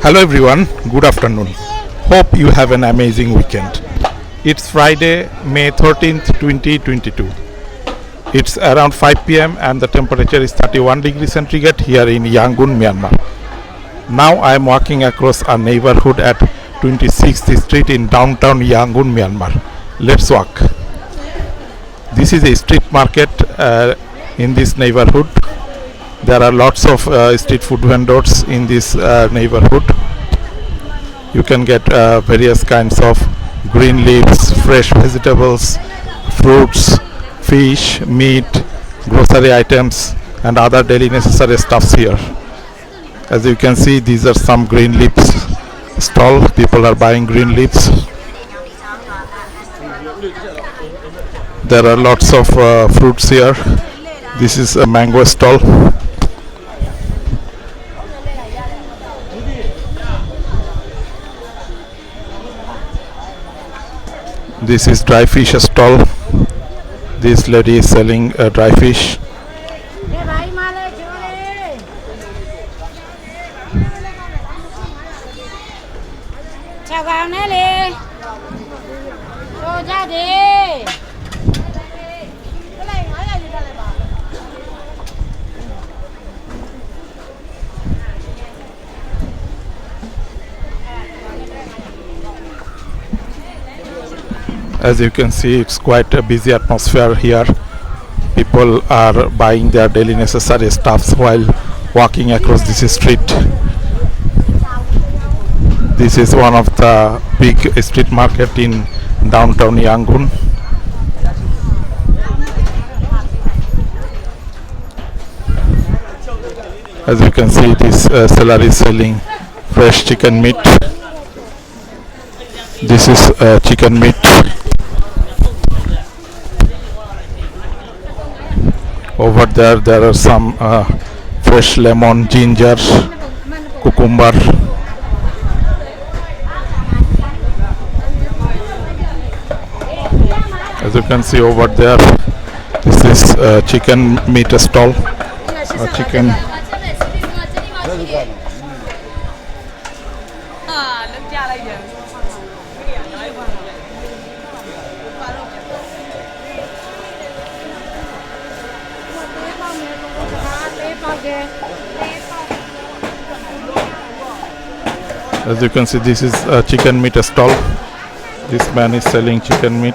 Hello everyone, good afternoon. Hope you have an amazing weekend. It's Friday, May 13th, 2022. It's around 5 pm and the temperature is 31 degrees centigrade here in Yangon, Myanmar. Now I am walking across a neighborhood at 26th Street in downtown Yangon, Myanmar. Let's walk. This is a street market in this neighborhood. There are lots of street food vendors in this neighborhood. You can get various kinds of green leaves, fresh vegetables, fruits, fish, meat, grocery items and other daily necessary stuffs here. As you can see, these are some green leaves stall. People are buying green leaves. There are lots of fruits here. This is a mango stall. This is dry fish stall. This lady is selling dry fish. As you can see, it's quite a busy atmosphere here. People are buying their daily necessary stuffs while walking across this street. This is one of the big street market in downtown Yangon. As you can see, this seller is selling fresh chicken meat. This is chicken meat. Over there are some fresh lemon, ginger, cucumber. As you can see over there, this is chicken meat stall. Chicken. As you can see, this is a chicken meat stall. This man is selling chicken meat.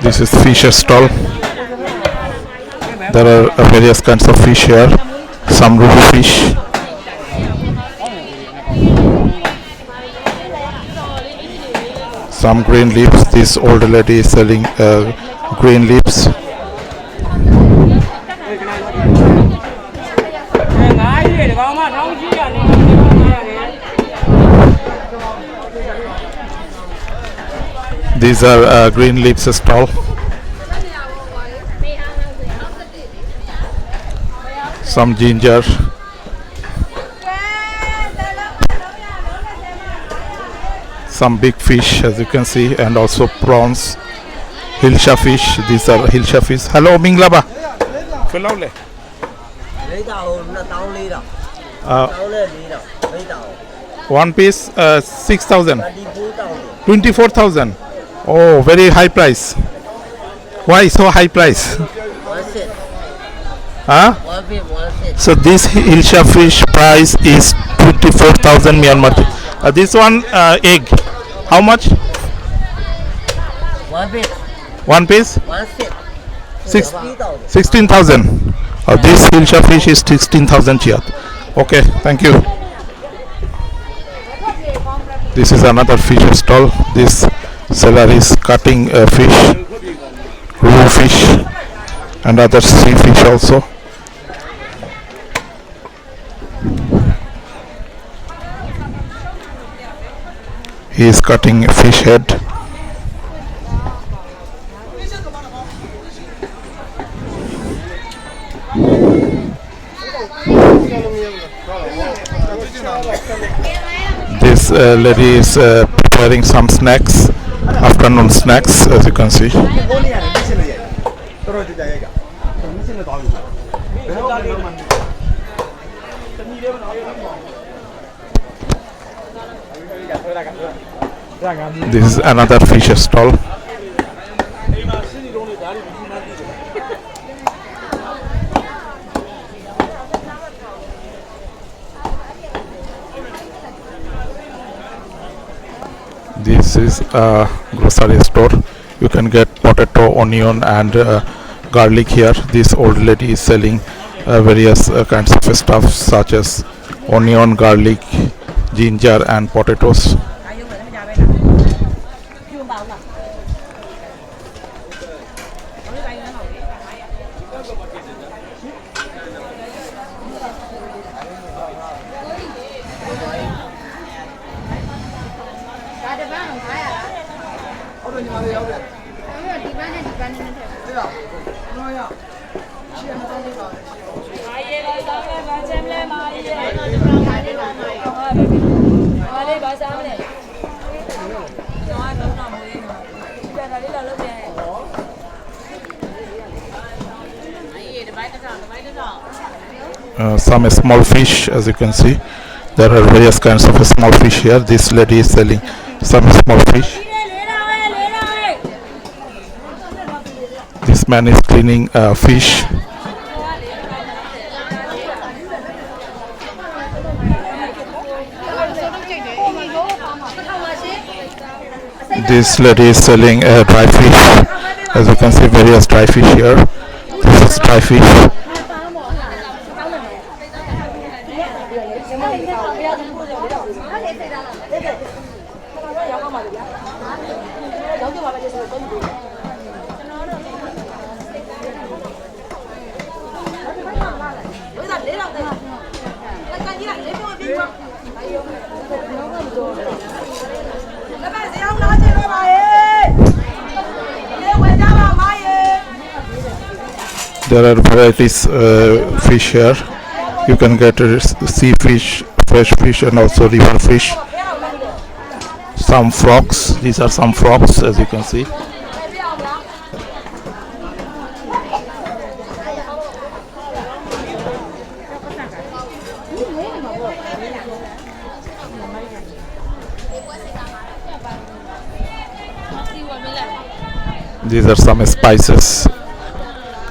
This is fish stall. There are various kinds of fish here. Some ruby fish. Some green leaves. This old lady is selling green leaves. These are green leaves stall. Some ginger. Some big fish, as you can see, and also prawns. Hilsha fish. These are hilsha fish. Hello, Minglaba. One piece 6,000. 24,000. Oh, very high price. Why so high price? Huh? So this hilsha fish price is 24,000 Myanmar. This one egg. How much? One piece? 16,000. This hilsha fish is 16,000 chiat. Okay, thank you. This is another fish stall. This seller is cutting fish, raw fish and other sea fish also. He is cutting a fish head. This lady is preparing some snacks, afternoon snacks, as you can see. This is another fish stall. This is a grocery store. You can get potato, onion and garlic here. This old lady is selling various kinds of stuff such as onion, garlic, ginger and potatoes. Some small fish, as you can see. There are various kinds of small fish here. This lady is selling some small fish. This man is cleaning fish. This lady is selling dry fish. As you can see, various dry fish here. This is dry fish. There are varieties fish here. You can get sea fish, fresh fish and also river fish. Some frogs. These are some frogs, as you can see. These are some spices.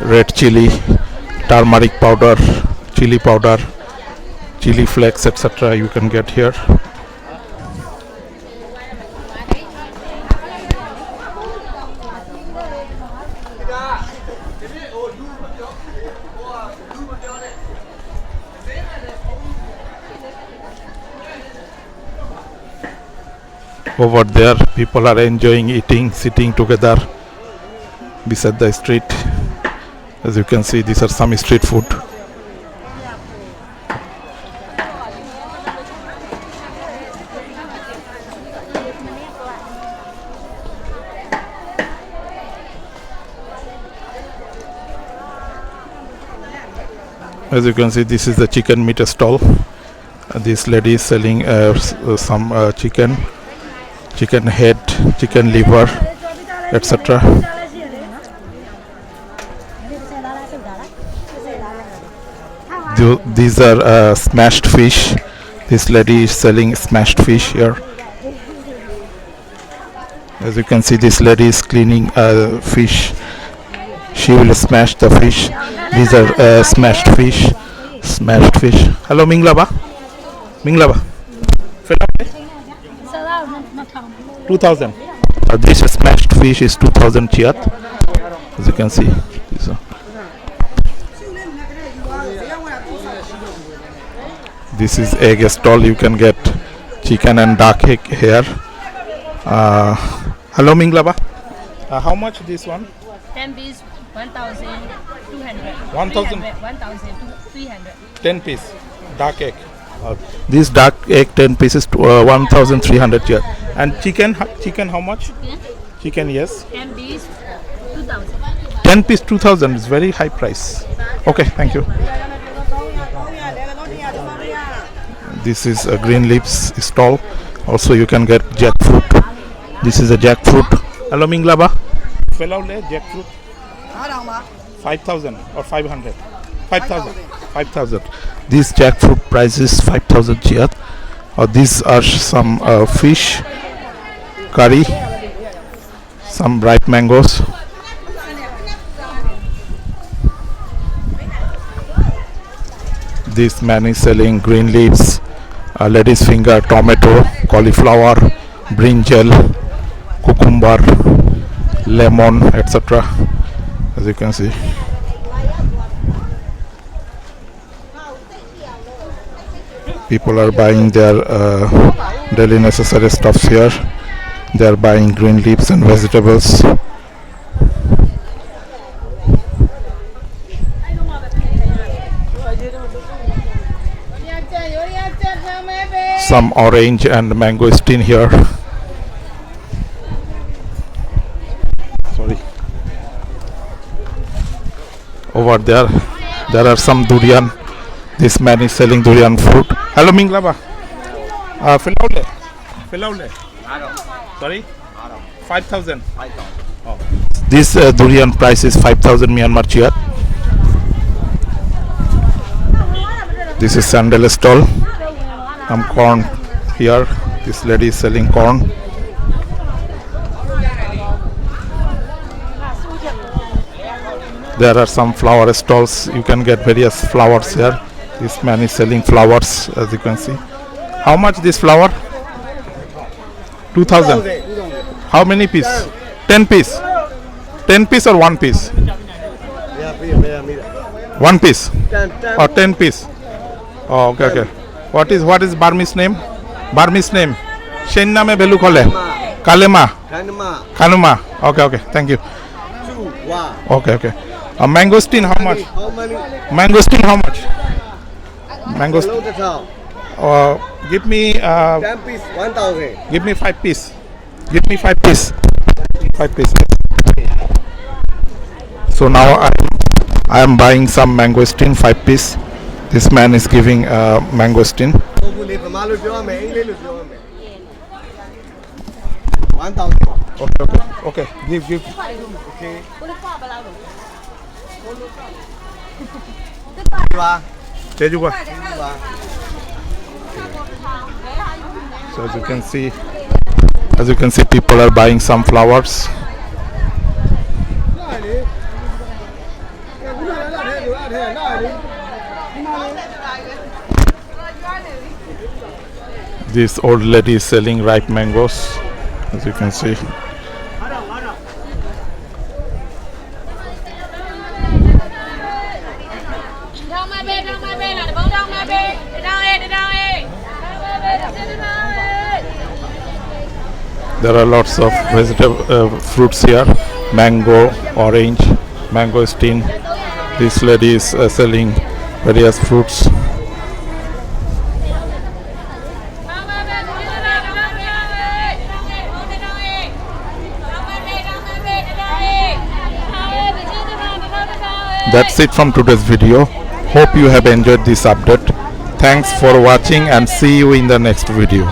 Red chili, turmeric powder, chili powder, chili flakes, etc. you can get here. Over there, people are enjoying eating, sitting together beside the street. As you can see, these are some street food. As you can see, this is the chicken meat stall. This lady is selling some chicken head, chicken liver, etc. These are smashed fish. This lady is selling smashed fish here. As you can see, this lady is cleaning fish. She will smash the fish. These are smashed fish. Smashed fish. Hello, Minglaba. Minglaba. 2,000. This smashed fish is 2,000 chiat. As you can see. This is egg stall. You can get chicken and duck egg here. Hello, Minglaba. How much this one? 10 piece, 1,200. 1,000. 1,300. 10 piece duck egg. This duck egg 10 pieces to 1,300 here. And chicken how much? Chicken, yes. 10 piece, 2,000. 10 piece 2,000 is very high price. Okay, thank you. This is a green leaves stall. Also you can get jackfruit. This is a jackfruit. Hello, Minglaba. Fellow jackfruit. 5,000 or 500. 5,000. 5,000. This jackfruit price is 5,000 kyat. These are some fish curry, some ripe mangoes. This man is selling green leaves, lady's finger, tomato, cauliflower, brinjal, cucumber, lemon, etc. As you can see. People are buying their daily necessary stuffs here. They are buying green leaves and vegetables. Some orange and mangosteen here. Sorry. Over there are some durian. This man is selling durian fruit. Hello, Minglaba. Filaule. Sorry? 5,000. Oh. This durian price is 5,000 Myanmar kyat. This is sandal stall. Some corn here. This lady is selling corn. There are some flower stalls. You can get various flowers here. This man is selling flowers, as you can see. How much this flower? 2,000. How many piece? 10 piece. 10 piece or 1 piece? 1 piece or 10 piece? Oh, okay. What is Burmese name? Burmese name. Shen name belu khole. Kalema. Kanuma. Okay. Thank you. Okay. Mangosteen how much? Mangosteen how much? Mangosteen. Give me 10 piece, 1,000. give me 5 piece. Give me 5 piece. 5 piece. So now I am buying some mangosteen 5 piece. This man is giving mangosteen. 1,000. Okay. Give. Tejuba. So as you can see, people are buying some flowers. This old lady is selling ripe mangoes, as you can see. There are lots of fruits here. Mango, orange, mangosteen. This lady is selling various fruits. That's it from today's video. Hope you have enjoyed this update. Thanks for watching and see you in the next video.